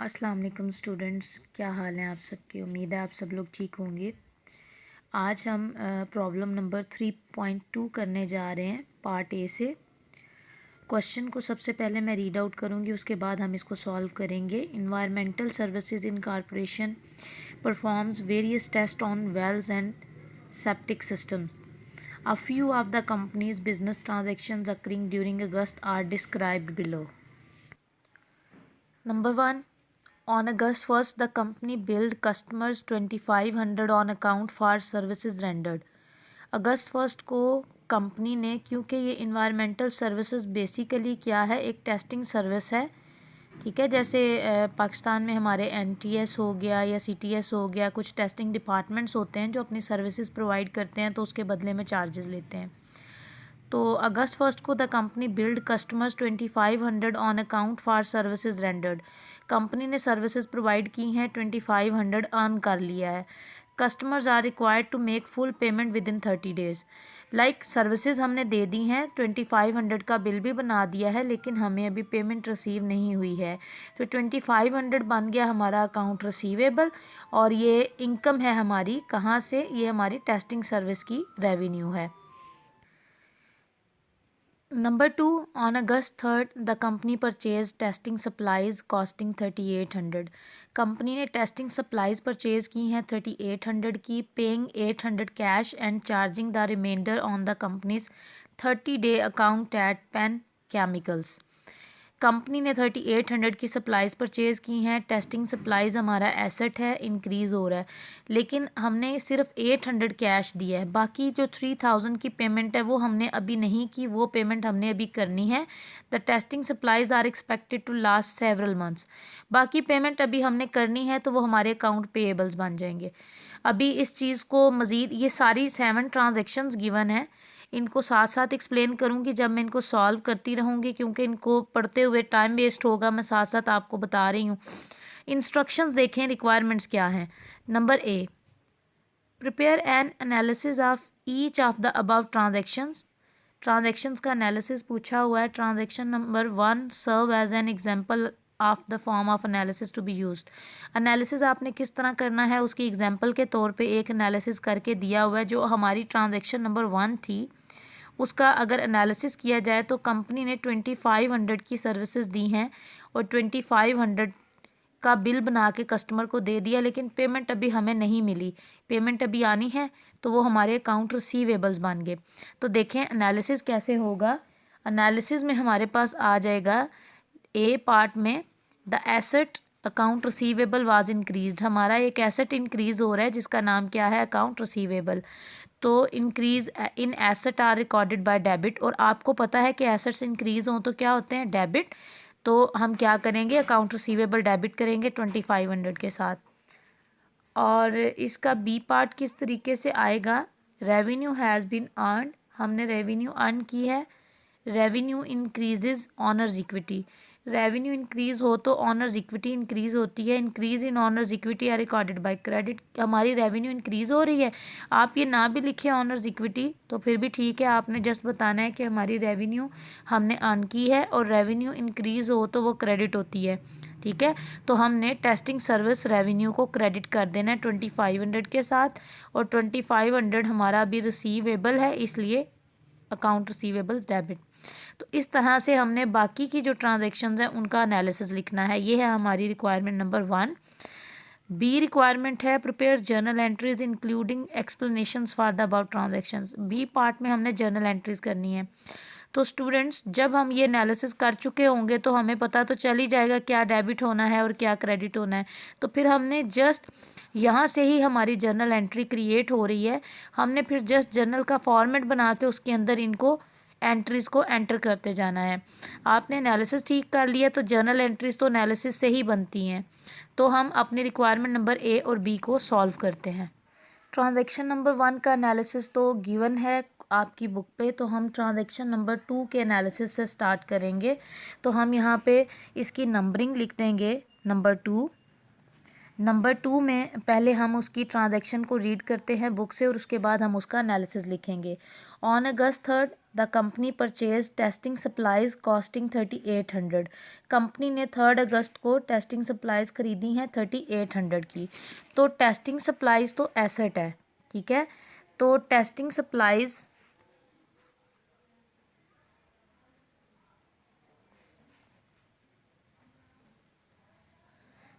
अस्सलाम वालेकुम स्टूडेंट्स, क्या हाल है आप सबके। उम्मीद है आप सब लोग ठीक होंगे। आज हम प्रॉब्लम नंबर 3.2 करने जा रहे हैं पार्ट ए से। क्वेश्चन को सबसे पहले मैं रीड आउट करूंगी, उसके बाद हम इसको सॉल्व करेंगे। Environmental services in corporation performs various test on wells and septic systems. A few of the company's business transactions occurring during August are described below. Number 1. On August 1st, the company billed customers 2500 on account for services rendered. अगस्त 1 को company ने, क्योंकि ये environmental services basically क्या है, एक testing service है, ठीक है। जैसे पाकिस्तान में हमारे NTS हो गया या CTS हो गया, कुछ टेस्टिंग डिपार्टमेंट्स होते हैं जो अपनी सर्विसेज प्रोवाइड करते हैं तो उसके बदले में चार्जेस लेते हैं। तो अगस्त 1 को the company billed customers 2500 on account for services rendered. Company ने सर्विसेज प्रोवाइड की हैं, 2500 अर्न कर लिया है। Customers are required to make full payment within 30 days. Like services हमने दे दी हैं, 2500 का बिल भी बना दिया है, लेकिन हमें अभी पेमेंट रिसीव नहीं हुई है। तो 2500 बन गया हमारा अकाउंट रिसीवेबल, और ये इनकम है हमारी कहाँ से, ये हमारी टेस्टिंग सर्विस की रेवेन्यू है। Number 2, on August 3rd, the company purchased testing supplies costing 3800. Company ने टेस्टिंग सप्लाईज परचेज की हैं 3800 की, paying 800 cash and charging the reminder on the company's 30-day account at Penn chemicals. Company ने 3800 की supplies purchase की हैं। Testing supplies हमारा asset है, इंक्रीज़ हो रहा है, लेकिन हमने सिर्फ 800 कैश दिया है। बाकी जो 3000 की पेमेंट है वो हमने अभी नहीं की, वो पेमेंट हमने अभी करनी है। The testing supplies are expected to last several months. बाकी पेमेंट अभी हमने करनी है तो वो हमारे अकाउंट पेएबल्स बन जाएंगे। अभी इस चीज़ को मज़ीद, ये सारी 7 ट्रांजेक्शन्स गिवन है, इनको साथ साथ एक्सप्लेन करूँगी जब मैं इनको सॉल्व करती रहूँगी, क्योंकि इनको पढ़ते हुए टाइम वेस्ट होगा। मैं साथ साथ आपको बता रही हूँ। इंस्ट्रक्शंस देखें, रिक्वायरमेंट्स क्या हैं। Number A, prepare an analysis of each of the above transactions का एनालिसिस पूछा हुआ है। Transaction number 1 serve as an example of the form of analysis to be used. Analysis आपने किस तरह करना है उसकी एग्जाम्पल के तौर पे एक एनालिसिस करके दिया हुआ है। जो हमारी ट्रांजेक्शन नंबर 1 थी उसका अगर एनालिसिस किया जाए तो कंपनी ने 2500 की सर्विसेज दी हैं और 2500 का बिल बना के कस्टमर को दे दिया, लेकिन पेमेंट अभी हमें नहीं मिली। पेमेंट अभी आनी है तो वो हमारे अकाउंट रिसीवेबल्स बन गए। तो देखें एनालिसिस कैसे होगा। एनालिसिस में हमारे पास आ जाएगा ए पार्ट में, the asset account receivable was increased. हमारा एक एसेट इंक्रीज हो रहा है जिसका नाम क्या है, अकाउंट रिसीवेबल। तो increase in asset are recorded by debit, और आपको पता है कि एसेट्स इंक्रीज हों तो क्या होते हैं, डेबिट। तो हम क्या करेंगे, अकाउंट रिसीवेबल डेबिट करेंगे 2500 के साथ। और इसका बी पार्ट किस तरीके से आएगा, रेवेन्यू हैज़ बीन अर्नड, हमने रेवेन्यू अर्न की है। Revenue increases owner's equity. Revenue increase हो तो ऑनर्स इक्विटी इंक्रीज होती है। Increase in owner's equity are recorded by credit. हमारी रेवेन्यू इंक्रीज हो रही है, आप ये ना भी लिखे ऑनर्स इक्विटी तो फिर भी ठीक है, आपने जस्ट बताना है कि हमारी रेवेन्यू हमने अर्न की है, और रेवेन्यू इंक्रीज हो तो वो क्रेडिट होती है, ठीक है। तो हमने टेस्टिंग सर्विस रेवेन्यू को क्रेडिट कर देना है 2500 के साथ, और 2500 हमारा अभी रिसीवेबल है, इसलिए अकाउंट रिसीवेबल डेबिट। तो इस तरह से हमने बाकी की जो ट्रांजेक्शन्स हैं उनका एनालिसिस लिखना है। ये है हमारी रिक्वायरमेंट नंबर 1। बी रिक्वायरमेंट है, prepare journal entries including explanations for the about transactions. B part में हमने जर्नल एंट्रीज करनी है। तो स्टूडेंट्स, जब हम ये एनालिसिस कर चुके होंगे तो हमें पता तो चल ही जाएगा क्या डेबिट होना है और क्या क्रेडिट होना है। तो फिर हमने जस्ट यहाँ से ही हमारी जर्नल एंट्री क्रिएट हो रही है। हमने फिर जस्ट जर्नल का फॉर्मेट बना के उसके अंदर इनको एंट्रीज़ को एंटर करते जाना है। आपने एनालिसिस ठीक कर लिया तो जर्नल एंट्रीज़ तो एनालिसिस से ही बनती हैं। तो हम अपनी रिक्वायरमेंट नंबर ए और बी को सॉल्व करते हैं। ट्रांजैक्शन नंबर 1 का एनालिसिस तो गिवन है आपकी बुक पे, तो हम ट्रांजैक्शन नंबर 2 के एनालिसिस से स्टार्ट करेंगे। तो हम यहाँ पे इसकी नंबरिंग लिख देंगे नंबर 2। नंबर 2 में पहले हम उसकी ट्रांजैक्शन को रीड करते हैं बुक से और उसके बाद हम उसका एनालिसिस लिखेंगे। On August 3rd the company purchase testing supplies costing 3800। Company ने 3 अगस्त को टेस्टिंग सप्लाइज खरीदी हैं 3800 की। तो टेस्टिंग सप्लाइज तो एसेट है, ठीक है। तो टेस्टिंग सप्लाइज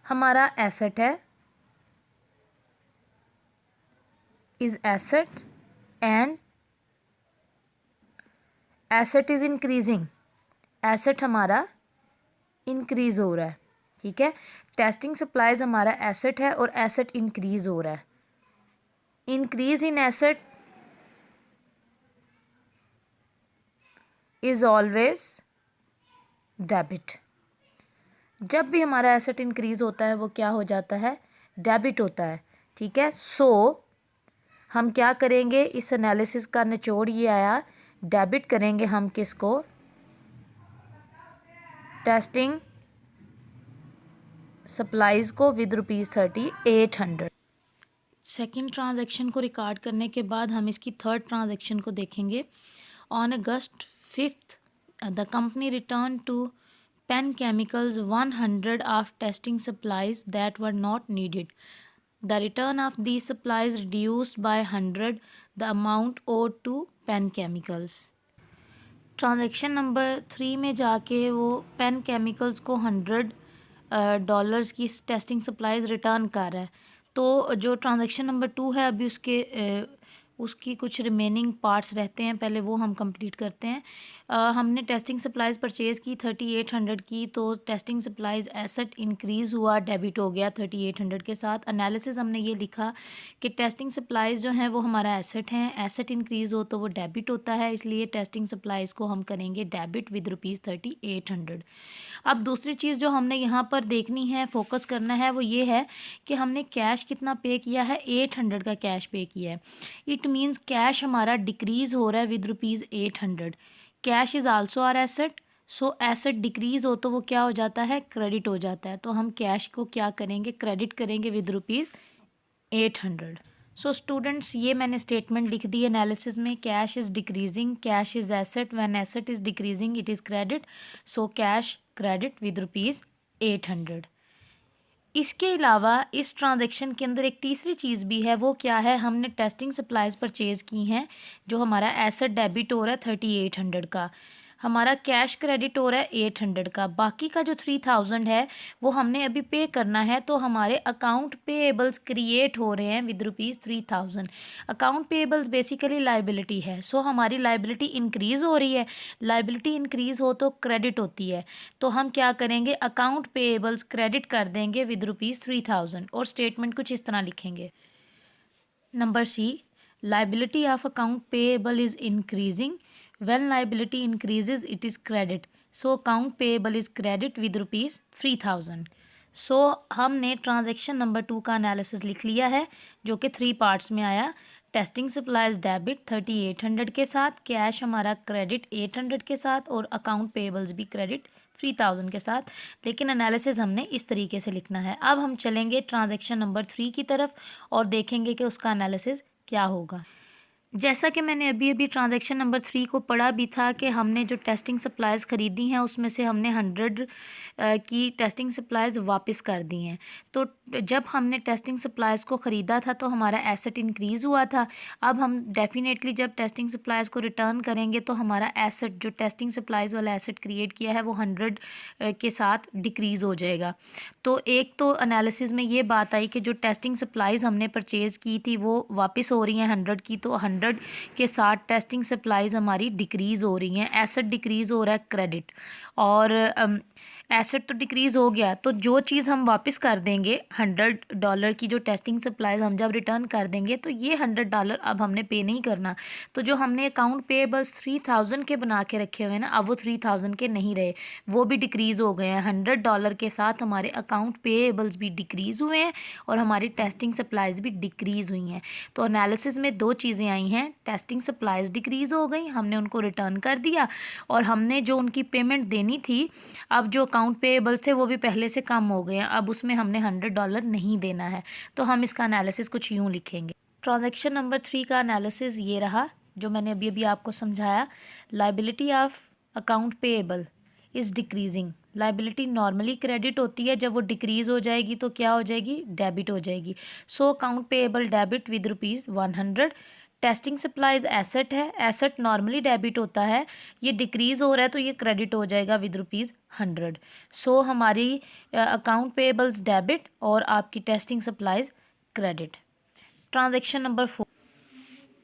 हमारा एसेट है, is asset and asset is increasing. Asset हमारा इंक्रीज हो रहा है, ठीक है। टेस्टिंग सप्लाइज हमारा एसेट है और एसेट इंक्रीज हो रहा है। Increase in asset is always debit. जब भी हमारा एसेट इंक्रीज होता है वो क्या हो जाता है, डेबिट होता है, ठीक है। सो हम क्या करेंगे, इस एनालिसिस का निचोड़ ये आया, डेबिट करेंगे हम किसको, टेस्टिंग सप्लाइज को विद ₹3800। सेकेंड ट्रांजैक्शन को रिकॉर्ड करने के बाद हम इसकी थर्ड ट्रांजैक्शन को देखेंगे। On August 5th the company return to Penn chemicals 100 of testing supplies that were not needed. The return of these supplies reduced by 100 the amount owed to Penn chemicals. Transaction number 3 में जाके वो pen chemicals को $100 की testing supplies return कर रहा है। तो जो ट्रांजैक्शन नंबर 2 है अभी उसकी कुछ रिमेनिंग पार्ट्स रहते हैं, पहले वो हम कंप्लीट करते हैं। हमने टेस्टिंग सप्लाइज परचेज़ की 3800 की, तो टेस्टिंग सप्लाइज एसेट इंक्रीज़ हुआ, डेबिट हो गया 3800 के साथ। एनालिसिस हमने ये लिखा कि टेस्टिंग सप्लाइज जो हैं वो हमारा एसेट हैं, एसेट इंक्रीज़ हो तो वो डेबिट होता है, इसलिए टेस्टिंग सप्लाइज को हम करेंगे डेबिट विद ₹3800। अब दूसरी चीज़ जो हमने यहाँ पर देखनी है, फोकस करना है, वो ये है कि हमने कैश कितना पे किया है, 800 का कैश पे किया है। इट मीन्स कैश हमारा डिक्रीज़ हो रहा है with ₹800। Cash is also are asset, so asset decrease हो तो वो क्या हो जाता है, क्रेडिट हो जाता है। तो हम कैश को क्या करेंगे, क्रेडिट करेंगे विद ₹800। सो स्टूडेंट्स, ये मैंने स्टेटमेंट लिख दी एनालिसिस में, cash is decreasing, cash is asset, when asset is decreasing it is credit, so cash credit with ₹800। इसके अलावा इस ट्रांजैक्शन के अंदर एक तीसरी चीज़ भी है, वो क्या है, हमने टेस्टिंग सप्लाइज परचेज़ की हैं, जो हमारा एसेट डेबिट हो रहा है 3800 का, हमारा कैश क्रेडिट हो रहा है 800 का, बाकी का जो 3000 है वो हमने अभी पे करना है। तो हमारे अकाउंट पेएबल्स क्रिएट हो रहे हैं with ₹3000। Account payables basically liability है, सो हमारी लाइबिलिटी इंक्रीज़ हो रही है, लाइबिलिटी इंक्रीज़ हो तो क्रेडिट होती है। तो हम क्या करेंगे, अकाउंट पेएबल्स क्रेडिट कर देंगे विद ₹3000 और स्टेटमेंट कुछ इस तरह लिखेंगे। Number C, liability of account payable is increasing. When liability increases it is credit, so account payable is credit with ₹3000। सो हमने ट्रांजैक्शन नंबर 2 का एनालिसिस लिख लिया है, जो कि 3 पार्ट्स में आया। टेस्टिंग सप्लाइज डेबिट 3800 के साथ, कैश हमारा क्रेडिट 800 के साथ और अकाउंट पेबल्स भी क्रेडिट 3000 के साथ। लेकिन एनालिसिस हमने इस तरीके से लिखना है। अब हम चलेंगे ट्रांजैक्शन नंबर 3 की तरफ और देखेंगे कि उसका एनालिसिस क्या होगा। जैसा कि मैंने अभी अभी ट्रांजैक्शन नंबर 3 को पढ़ा भी था कि हमने जो टेस्टिंग सप्लाइज ख़रीदी हैं उसमें से हमने 100 की टेस्टिंग सप्लाइज वापस कर दी हैं। तो जब हमने टेस्टिंग सप्लाइज को ख़रीदा था तो हमारा एसेट इंक्रीज़ हुआ था। अब हम डेफिनेटली जब टेस्टिंग सप्लाइज को रिटर्न करेंगे तो हमारा एसेट, जो टेस्टिंग सप्लाइज वाला एसेट क्रिएट किया है, वो 100 के साथ डिक्रीज़ हो जाएगा। तो एक तो एनालिसिस में ये बात आई कि जो टेस्टिंग सप्लाइज हमने परचेज़ की थी वो वापस हो रही हैं 100 की, तो 100 के साथ टेस्टिंग सप्लाइज हमारी डिक्रीज़ हो रही हैं, एसेट डिक्रीज़ हो रहा है क्रेडिट, और एसेट तो डिक्रीज़ हो गया। तो जो चीज़ हम वापस कर देंगे, $100 की जो टेस्टिंग सप्लाइज हम जब रिटर्न कर देंगे तो ये $100 अब हमने पे नहीं करना। तो जो हमने अकाउंट पे बस 3000 के बना के रखे हुए हैं ना, अब वो 3000 के नहीं रहे, वो भी डिक्रीज़ हो गए हैं। $100 के साथ हमारे अकाउंट पेएबल्स भी डिक्रीज़ हुए हैं और हमारी टेस्टिंग सप्लाइज भी डिक्रीज़ हुई हैं। तो एनालिसिस में 2 चीज़ें आई हैं, टेस्टिंग सप्लाइज डिक्रीज़ हो गई, हमने उनको रिटर्न कर दिया, और हमने जो उनकी पेमेंट देनी थी, अब जो अकाउंट पेएबल्स थे वो भी पहले से कम हो गए हैं, अब उसमें हमने $100 नहीं देना है। तो हम इसका एनालिसिस कुछ यूँ लिखेंगे। ट्रांजैक्शन नंबर 3 का एनालिसिस ये रहा जो मैंने अभी अभी आपको समझाया, liability of account payable is decreasing. Liability normally credit होती है, जब वो डिक्रीज़ हो जाएगी तो क्या हो जाएगी, डेबिट हो जाएगी। सो account payable debit with ₹100। Testing supplies asset है, एसेट नॉर्मली डेबिट होता है, ये डिक्रीज़ हो रहा है तो ये क्रेडिट हो जाएगा विद ₹100। सो हमारी अकाउंट पेएबल्स डेबिट और आपकी testing supplies credit. Transaction number 4,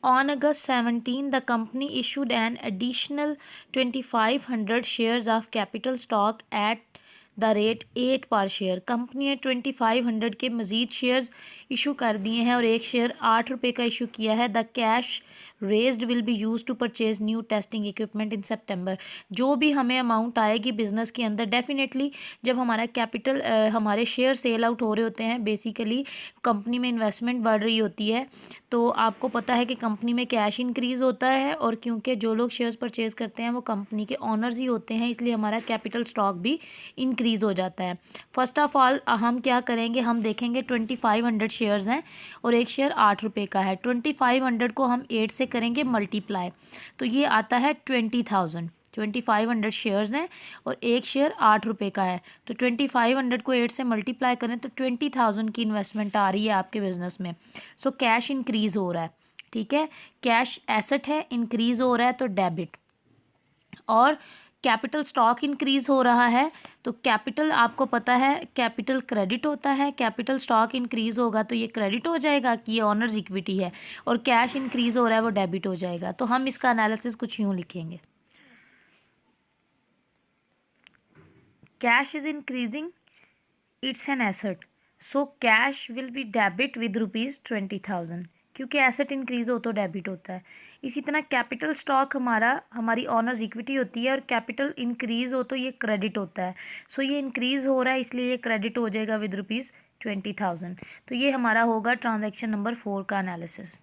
on August 17, the company issued an additional 2,500 shares of capital stock at the rate 8 पर शेयर। कंपनी ने 2,500 के मज़ीद शेयर्स इशू कर दिए हैं और एक शेयर ₹8 का इशू किया है। The cash raised will be use to purchase new testing equipment in September. जो भी हमें अमाउंट आएगी बिजनेस के अंदर, डेफिनेटली जब हमारा कैपिटल हमारे शेयर सेल आउट हो रहे होते हैं, बेसिकली कंपनी में इन्वेस्टमेंट बढ़ रही होती है, तो आपको पता है कि कंपनी में कैश इंक्रीज़ होता है, और क्योंकि जो लोग शेयर्स परचेज़ करते हैं वो कंपनी के ऑनर्स ही होते हैं, इसलिए हमारा कैपिटल स्टॉक भी इंक्रीज़ हो जाता है। फर्स्ट ऑफ ऑल हम क्या करेंगे, हम देखेंगे 2,500 शेयर्स हैं और एक शेयर ₹8 का है। 2,500 को हम 8 से करेंगे मल्टीप्लाई, तो ये आता है 20,000। 2,500 शेयर्स हैं और एक शेयर ₹8 का है, तो 2,500 को 8 से मल्टीप्लाई करें तो 20,000 की इन्वेस्टमेंट आ रही है आपके बिजनेस में। सो कैश इंक्रीज़ हो रहा है, ठीक है, कैश एसेट है, इंक्रीज़ हो रहा है तो डेबिट। और कैपिटल स्टॉक इंक्रीज़ हो रहा है तो कैपिटल, आपको पता है कैपिटल क्रेडिट होता है, कैपिटल स्टॉक इंक्रीज़ होगा तो ये क्रेडिट हो जाएगा कि ये ऑनर्स इक्विटी है, और कैश इंक्रीज़ हो रहा है वो डेबिट हो जाएगा। तो हम इसका एनालिसिस कुछ यूँ लिखेंगे, cash is increasing, it's an asset, so cash will be debit with ₹20,000, क्योंकि एसेट इंक्रीज़ हो तो डेबिट होता है। इसी तरह कैपिटल स्टॉक हमारी ऑनर्स इक्विटी होती है, और कैपिटल इंक्रीज़ हो तो ये क्रेडिट होता है। सो ये इंक्रीज़ हो रहा है इसलिए ये क्रेडिट हो जाएगा विद ₹20,000। तो ये हमारा होगा ट्रांजैक्शन नंबर 4 का analysis.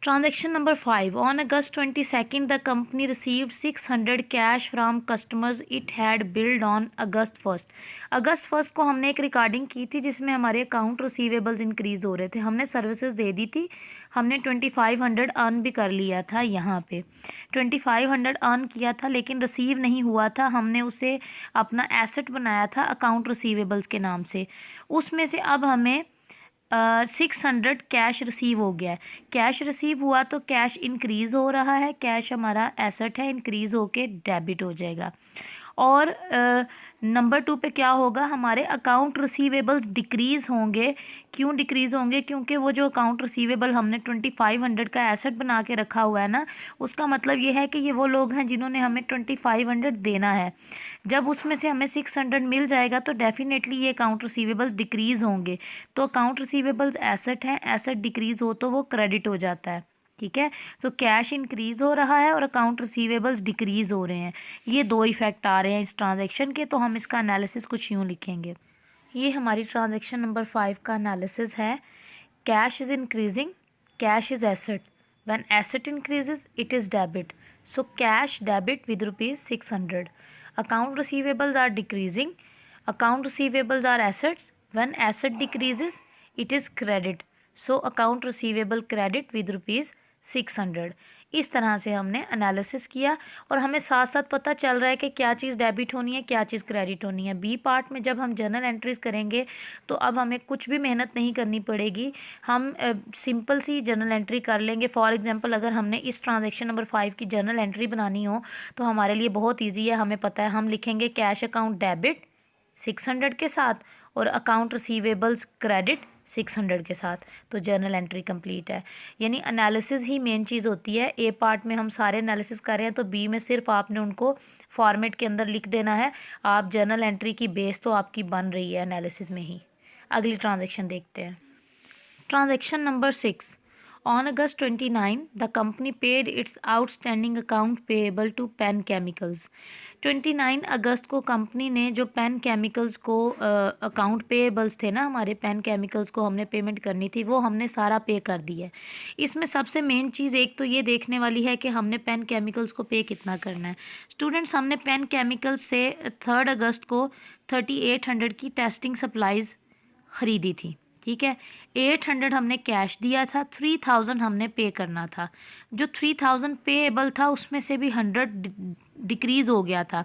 Transaction number 5. On August 22nd, the company received 600 cash from customers it had billed on August 1st. अगस्त 1 को हमने एक रिकॉर्डिंग की थी जिसमें हमारे अकाउंट रिसीवेबल्स इंक्रीज़ हो रहे थे। हमने सर्विसेज दे दी थी, हमने 2,500 अर्न भी कर लिया था। यहाँ पे 2,500 अर्न किया था लेकिन रिसीव नहीं हुआ था, हमने उसे अपना एसेट बनाया था अकाउंट रिसीवेबल्स के नाम से। उसमें से अब हमें 600 कैश रिसीव हो गया है। कैश रिसीव हुआ तो कैश इंक्रीज़ हो रहा है, कैश हमारा एसेट है, इंक्रीज़ होके डेबिट हो जाएगा। और नंबर 2 पे क्या होगा, हमारे अकाउंट रिसीवेबल्स डिक्रीज़ होंगे। क्यों डिक्रीज़ होंगे, क्योंकि वो जो अकाउंट रिसीवेबल हमने 2,500 का एसेट बना के रखा हुआ है ना, उसका मतलब ये है कि ये वो लोग हैं जिन्होंने हमें 2,500 देना है। जब उसमें से हमें 600 मिल जाएगा तो डेफिनेटली ये अकाउंट रिसीवेबल्स डिक्रीज़ होंगे। तो अकाउंट रिसीवेबल्स एसेट हैं, एसेट डिक्रीज़ हो तो वो क्रेडिट हो जाता है, ठीक है। तो कैश इंक्रीज़ हो रहा है और अकाउंट रिसीवेबल्स डिक्रीज़ हो रहे हैं, ये दो इफ़ेक्ट आ रहे हैं इस ट्रांजैक्शन के। तो हम इसका एनालिसिस कुछ यूँ लिखेंगे, ये हमारी ट्रांजैक्शन नंबर 5 का एनालिसिस है। Cash is increasing, cash is asset, when asset increases it is debit, so cash debit with ₹600। Account receivables are decreasing, account receivables are assets, when asset decreases it is credit, so account receivable credit with ₹600। इस तरह से हमने analysis किया और हमें साथ साथ पता चल रहा है कि क्या चीज़ डेबिट होनी है, क्या चीज़ क्रेडिट होनी है। बी पार्ट में जब हम जर्नल एंट्रीज़ करेंगे तो अब हमें कुछ भी मेहनत नहीं करनी पड़ेगी, हम सिंपल सी जर्नल एंट्री कर लेंगे। फॉर एग्जांपल अगर हमने इस ट्रांजैक्शन नंबर 5 की जर्नल एंट्री बनानी हो तो हमारे लिए बहुत ईजी है, हमें पता है, हम लिखेंगे कैश अकाउंट डेबिट 600 के साथ और अकाउंट रिसीवेबल्स क्रेडिट 600 के साथ, तो जर्नल एंट्री कंप्लीट है। यानी एनालिसिस ही मेन चीज़ होती है। ए पार्ट में हम सारे एनालिसिस कर रहे हैं तो बी में सिर्फ आपने उनको फॉर्मेट के अंदर लिख देना है। आप जर्नल एंट्री की बेस तो आपकी बन रही है एनालिसिस में ही। अगली ट्रांजैक्शन देखते हैं, transaction number 6। On August 29, the company paid its outstanding account payable to Penn Chemicals. 29 अगस्त को कंपनी ने जो पेन केमिकल्स को अकाउंट पेएबल्स थे ना, हमारे पेन केमिकल्स को हमने पेमेंट करनी थी, वो हमने सारा पे कर दिया है। इसमें सबसे मेन चीज़ एक तो ये देखने वाली है कि हमने पेन केमिकल्स को पे कितना करना है। स्टूडेंट्स, हमने पेन केमिकल्स से 3 अगस्त को 3,800 की टेस्टिंग सप्लाइज़ ख़रीदी थी, ठीक है। 800 हमने कैश दिया था, 3000 हमने पे करना था। जो 3000 पेएबल था उसमें से भी 100 डिक्रीज़ हो गया था।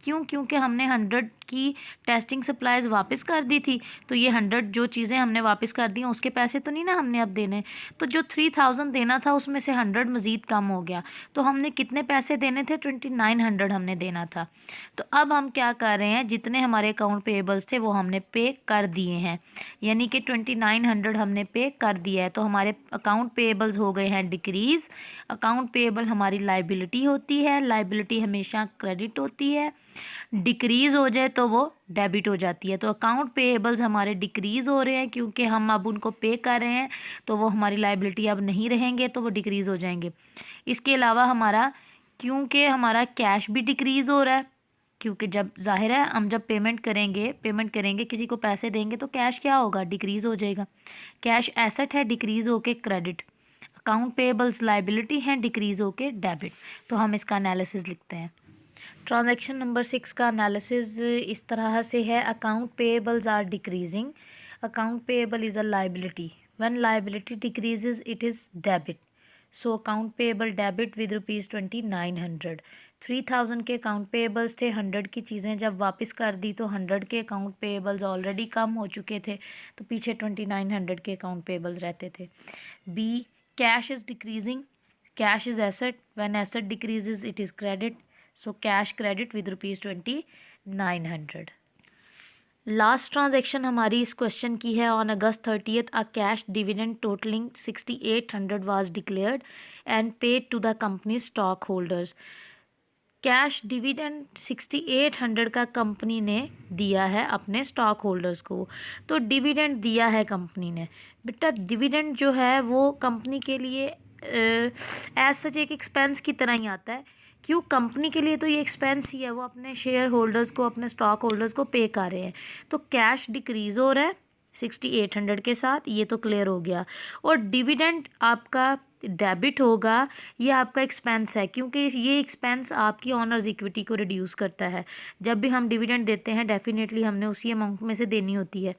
क्यों? क्योंकि हमने 100 की टेस्टिंग सप्लाईज वापस कर दी थी, तो ये 100 जो चीज़ें हमने वापस कर दी हैं उसके पैसे तो नहीं ना हमने अब देने। तो जो 3000 देना था उसमें से 100 मज़ीद कम हो गया, तो हमने कितने पैसे देने थे? 2900 हमने देना था। तो अब हम क्या कर रहे हैं, जितने हमारे अकाउंट पेएबल्स थे वो हमने पे कर दिए हैं, यानी कि 2900 हमने पे कर दिया है। तो हमारे अकाउंट पेएबल्स हो गए हैं डिक्रीज़। अकाउंट पेएबल हमारी लाइबिलिटी होती है, लाइबिलिटी हमेशा क्रेडिट होती है, डिक्रीज़ हो जाए तो वो डेबिट हो जाती है। तो अकाउंट पेएबल्स हमारे डिक्रीज़ हो रहे हैं क्योंकि हम अब उनको पे कर रहे हैं, तो वो हमारी लाइबिलिटी अब नहीं रहेंगे, तो वो डिक्रीज़ हो जाएंगे। इसके अलावा हमारा, क्योंकि हमारा कैश भी डिक्रीज़ हो रहा है, क्योंकि जब जाहिर है हम जब पेमेंट करेंगे किसी को पैसे देंगे तो कैश क्या होगा? डिक्रीज़ हो जाएगा। कैश एसेट है, डिक्रीज़ होके क्रेडिट। अकाउंट पेएबल्स लाइबिलिटी हैं, डिक्रीज़ होके डेबिट। तो हम इसका एनालिसिस लिखते हैं। ट्रांजैक्शन नंबर 6 का एनालिसिस इस तरह से है। Account payables are decreasing. Account payable is a liability. When liability decreases it is debit. So account payable debit with ₹2900। 3000 के अकाउंट पेएबल्स थे, 100 की चीज़ें जब वापस कर दी तो 100 के अकाउंट पेएबल्स ऑलरेडी कम हो चुके थे, तो पीछे 2900 के अकाउंट पेएबल्स रहते थे। B, cash is decreasing. Cash is asset. When asset decreases it is credit. So cash credit with ₹2900। Last transaction हमारी इस क्वेश्चन की है। On August 30th a cash dividend totalling 6800 was declared and paid to the company stockholders. Cash dividend 6800 का company ने दिया है अपने stock holders को। तो डिविडेंड दिया है कंपनी ने। बेटा डिविडेंड जो है वो कंपनी के लिए एज सच एक एक्सपेंस की तरह ही आता है। क्यों? कंपनी के लिए तो ये एक्सपेंस ही है, वो अपने शेयर होल्डर्स को, अपने स्टॉक होल्डर्स को पे कर रहे हैं। तो कैश डिक्रीज़ हो रहा है 6800 के साथ, ये तो क्लियर हो गया। और डिविडेंड आपका डेबिट होगा, ये आपका एक्सपेंस है, क्योंकि ये एक्सपेंस आपकी ऑनर्स इक्विटी को रिड्यूस करता है। जब भी हम डिविडेंड देते हैं डेफिनेटली हमने उसी अमाउंट में से देनी होती है,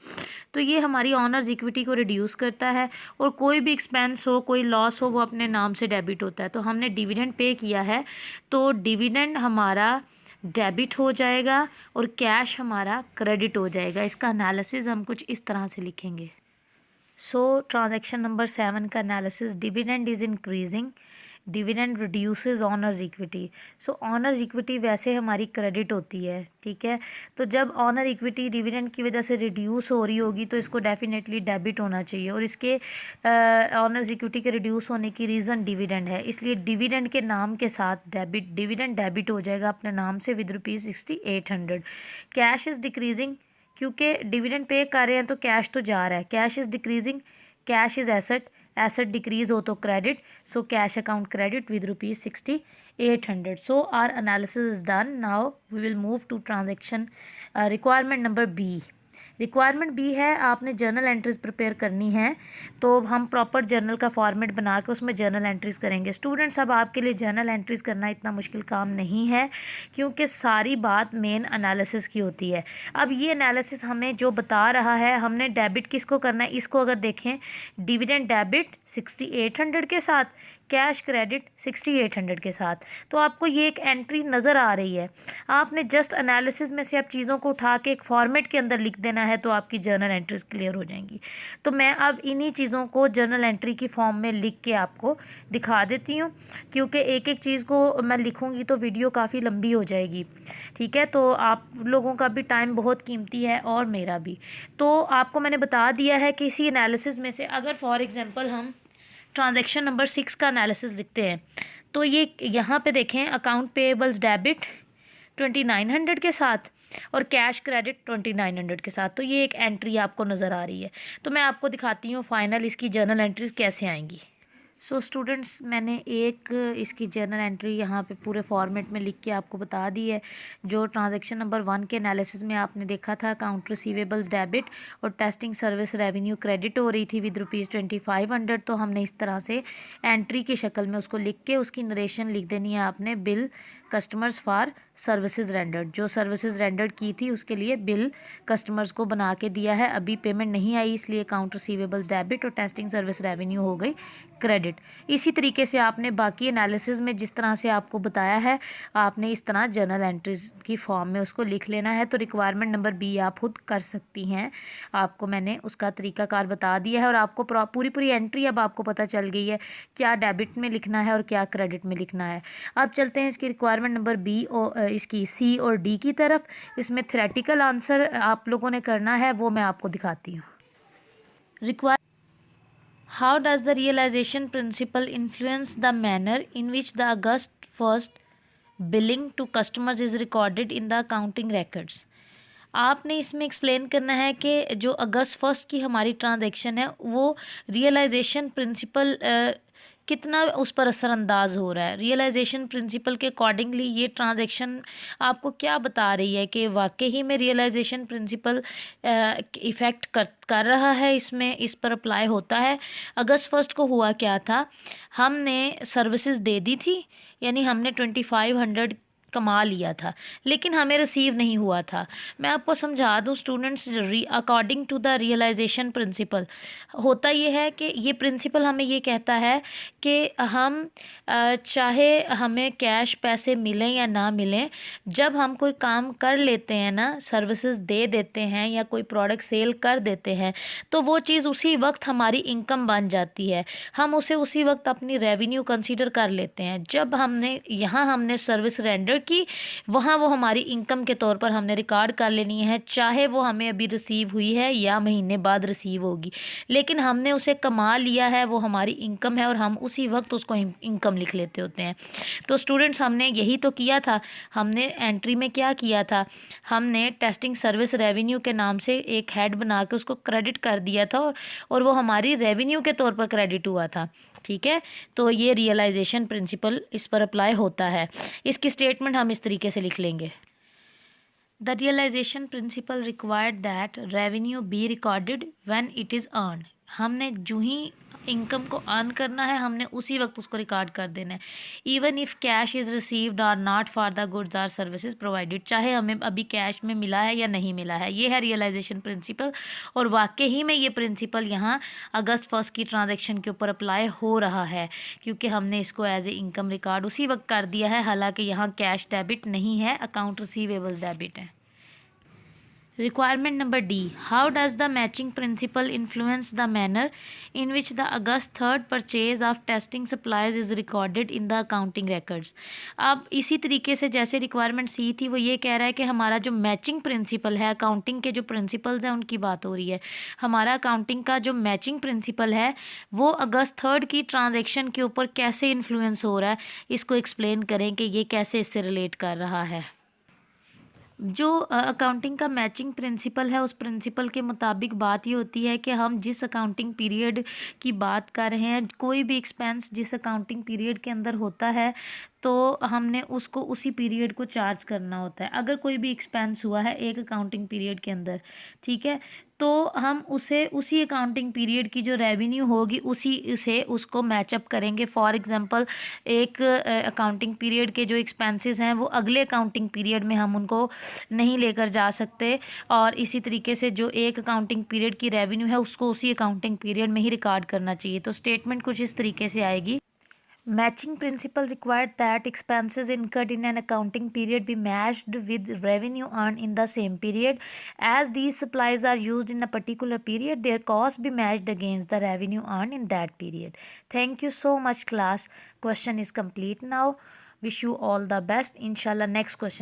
तो ये हमारी ऑनर्स इक्विटी को रिड्यूस करता है। और कोई भी एक्सपेंस हो, कोई लॉस हो, वो अपने नाम से डेबिट होता है। तो हमने डिविडेंड पे किया है, तो डिविडेंड हमारा डेबिट हो जाएगा और कैश हमारा क्रेडिट हो जाएगा। इसका एनालिसिस हम कुछ इस तरह से लिखेंगे। सो ट्रांजैक्शन नंबर 7 का analysis, dividend is increasing, dividend reduces honours equity. So honours equity वैसे हमारी क्रेडिट होती है, ठीक है। तो जब ऑनर इक्विटी डिविडेंड की वजह से रिड्यूस हो रही होगी तो इसको डेफिनेटली डेबिट होना चाहिए, और इसके ऑनर्स इक्विटी के रिड्यूस होने की रीज़न डिविडेंड है, इसलिए डिविडेंड के नाम के साथ डिविडेंड डेबिट हो जाएगा अपने नाम से विद ₹6800। कैश इज़ डिक्रीजिंग, क्योंकि डिविडेंड पे कर रहे हैं तो कैश तो जा रहा है। Cash is decreasing, cash is asset, asset decrease हो तो credit, so cash account credit with ₹6800। So our analysis is done. Now we will move to transaction requirement number B. Requirement B है, आपने journal entries prepare करनी है। तो हम proper journal का format बना के उसमें जर्नल एंट्रीज करेंगे। स्टूडेंट्स, अब आपके लिए जर्नल एंट्रीज करना इतना मुश्किल काम नहीं है, क्योंकि सारी बात मेन एनालिसिस की होती है। अब ये एनालिसिस हमें जो बता रहा है, हमने डेबिट किसको करना है, इसको अगर देखें, डिविडेंड डेबिट 6800 के साथ, कैश क्रेडिट 6800 के साथ, तो आपको ये एक एंट्री नज़र आ रही है। आपने जस्ट एनालिसिस में से अब चीज़ों को उठा के एक फॉर्मेट के अंदर लिख देना है, तो आपकी जर्नल एंट्रीज क्लियर हो जाएंगी। तो मैं अब इन्हीं चीज़ों को जर्नल एंट्री की फॉर्म में लिख के आपको दिखा देती हूँ, क्योंकि एक एक चीज़ को मैं लिखूँगी तो वीडियो काफ़ी लंबी हो जाएगी, ठीक है। तो आप लोगों का भी टाइम बहुत कीमती है और मेरा भी। तो आपको मैंने बता दिया है कि इसी एनालिसिस में से अगर फॉर एग्ज़ाम्पल हम ट्रांजैक्शन नंबर 6 का एनालिसिस लिखते हैं, तो ये यहाँ पे देखें, अकाउंट पेएबल्स डेबिट 2900 के साथ और कैश क्रेडिट 2900 के साथ, तो ये एक एंट्री आपको नज़र आ रही है। तो मैं आपको दिखाती हूँ फाइनल इसकी जर्नल एंट्रीज कैसे आएंगी। सो स्टूडेंट्स, मैंने एक इसकी जर्नल एंट्री यहाँ पे पूरे फॉर्मेट में लिख के आपको बता दी है। जो ट्रांजैक्शन नंबर 1 के एनालिसिस में आपने देखा था, अकाउंट रिसीवेबल्स डेबिट और टेस्टिंग सर्विस रेवेन्यू क्रेडिट हो रही थी विद ₹2500, तो हमने इस तरह से एंट्री की शक्ल में उसको लिख के उसकी नरेशन लिख देनी है आपने, bill customers for services rendered, जो सर्विसेज रेंडर्ड की थी उसके लिए बिल कस्टमर्स को बना के दिया है। अभी पेमेंट नहीं आई इसलिए अकाउंट रिसीवेबल्स डेबिट और टेस्टिंग सर्विस रेवेन्यू हो गई क्रेडिट। इसी तरीके से आपने बाकी एनालिसिस में जिस तरह से आपको बताया है आपने इस तरह जर्नल एंट्रीज की फॉर्म में उसको लिख लेना है। तो रिक्वायरमेंट नंबर बी आप खुद कर सकती हैं, आपको मैंने उसका तरीकाकार बता दिया है और आपको पूरी एंट्री अब आपको पता चल गई है क्या डेबिट में लिखना है और क्या क्रेडिट में लिखना है। अब चलते हैं इसकी रिक्वायरमेंट नंबर बी और इसकी सी और डी की तरफ। इसमें थ्योरेटिकल आंसर आप लोगों ने करना है, वो मैं आपको दिखाती हूँ। How does the realization principle influence the manner in which the August 1st billing to customers is recorded in the accounting records? आपने इसमें एक्सप्लेन करना है कि जो अगस्त 1st की हमारी ट्रांजैक्शन है वो रियलाइजेशन प्रिंसिपल कितना उस पर असरअंदाज हो रहा है। रियलाइजेशन प्रिंसिपल के अकॉर्डिंगली ये ट्रांजैक्शन आपको क्या बता रही है कि वाकई ही में रियलाइजेशन प्रिंसिपल इफ़ेक्ट कर रहा है, इसमें इस पर अप्लाई होता है। अगस्त 1st को हुआ क्या था, हमने सर्विसेज दे दी थी, यानी हमने 2500 कमा लिया था, लेकिन हमें रिसीव नहीं हुआ था। मैं आपको समझा दूं students, according to the realisation principle होता ये है कि ये प्रिंसिपल हमें ये कहता है कि हम चाहे हमें कैश पैसे मिलें या ना मिलें, जब हम कोई काम कर लेते हैं ना, सर्विसेज दे देते हैं या कोई प्रोडक्ट सेल कर देते हैं, तो वो चीज़ उसी वक्त हमारी इनकम बन जाती है। हम उसे उसी वक्त अपनी रेवेन्यू कंसीडर कर लेते हैं। जब हमने सर्विस रेंडर की, वहाँ वो हमारी इनकम के तौर पर हमने रिकॉर्ड कर लेनी है, चाहे वो हमें अभी रिसीव हुई है या महीने बाद रिसीव होगी, लेकिन हमने उसे कमा लिया है, वो हमारी इनकम है और हम उसी वक्त उसको इनकम लिख लेते होते हैं। तो स्टूडेंट्स हमने यही तो किया था, हमने एंट्री में क्या किया था, हमने टेस्टिंग सर्विस रेवेन्यू के नाम से एक हेड बना के उसको क्रेडिट कर दिया था और वो हमारी रेवेन्यू के तौर पर क्रेडिट हुआ था। ठीक है, तो ये रियलाइजेशन प्रिंसिपल इस पर अप्लाई होता है। इसकी स्टेटमेंट हम इस तरीके से लिख लेंगे। The realisation principle required that revenue be recorded when it is earn. हमने जो ही इनकम को अर्न करना है हमने उसी वक्त उसको रिकॉर्ड कर देना है। Even if cash is received or not for the goods or services provided, चाहे हमें अभी कैश में मिला है या नहीं मिला है। ये है रियलाइजेशन प्रिंसिपल और वाकई ही में ये प्रिंसिपल यहाँ अगस्त 1st की ट्रांजैक्शन के ऊपर अप्लाई हो रहा है, क्योंकि हमने इसको एज ए इनकम रिकॉर्ड उसी वक्त कर दिया है। हालांकि यहाँ कैश डेबिट नहीं है, अकाउंट रिसीवेबल्स डेबिट है। Requirement number D. How does the matching principle influence the manner in which the August 3rd purchase of testing supplies is recorded in the accounting records? अब इसी तरीके से जैसे requirement सी थी, वो ये कह रहा है कि हमारा जो मैचिंग प्रिंसिपल है, अकाउंटिंग के जो प्रिंसिपल्स हैं उनकी बात हो रही है। हमारा अकाउंटिंग का जो मैचिंग प्रिंसिपल है वो अगस्त 3rd की ट्रांजेक्शन के ऊपर कैसे इन्फ्लुएंस हो रहा है, इसको एक्सप्लेन करें कि ये कैसे इससे रिलेट कर रहा है। जो अकाउंटिंग का मैचिंग प्रिंसिपल है, उस प्रिंसिपल के मुताबिक बात ये होती है कि हम जिस अकाउंटिंग पीरियड की बात कर रहे हैं, कोई भी एक्सपेंस जिस अकाउंटिंग पीरियड के अंदर होता है तो हमने उसको उसी पीरियड को चार्ज करना होता है। अगर कोई भी एक्सपेंस हुआ है एक अकाउंटिंग पीरियड के अंदर, ठीक है, तो हम उसे उसी अकाउंटिंग पीरियड की जो रेवेन्यू होगी उसी से उसको मैचअप करेंगे। फॉर एग्जांपल एक अकाउंटिंग पीरियड के जो एक्सपेंसेस हैं वो अगले अकाउंटिंग पीरियड में हम उनको नहीं लेकर जा सकते, और इसी तरीके से जो एक अकाउंटिंग पीरियड की रेवेन्यू है उसको उसी अकाउंटिंग पीरियड में ही रिकॉर्ड करना चाहिए। तो स्टेटमेंट कुछ इस तरीके से आएगी। Matching principle required that expenses incurred in an accounting period be matched with revenue earned in the same period. As these supplies are used in a particular period, their cost be matched against the revenue earned in that period. Thank you so much, class. Question is complete now. Wish you all the best. Inshallah, next question.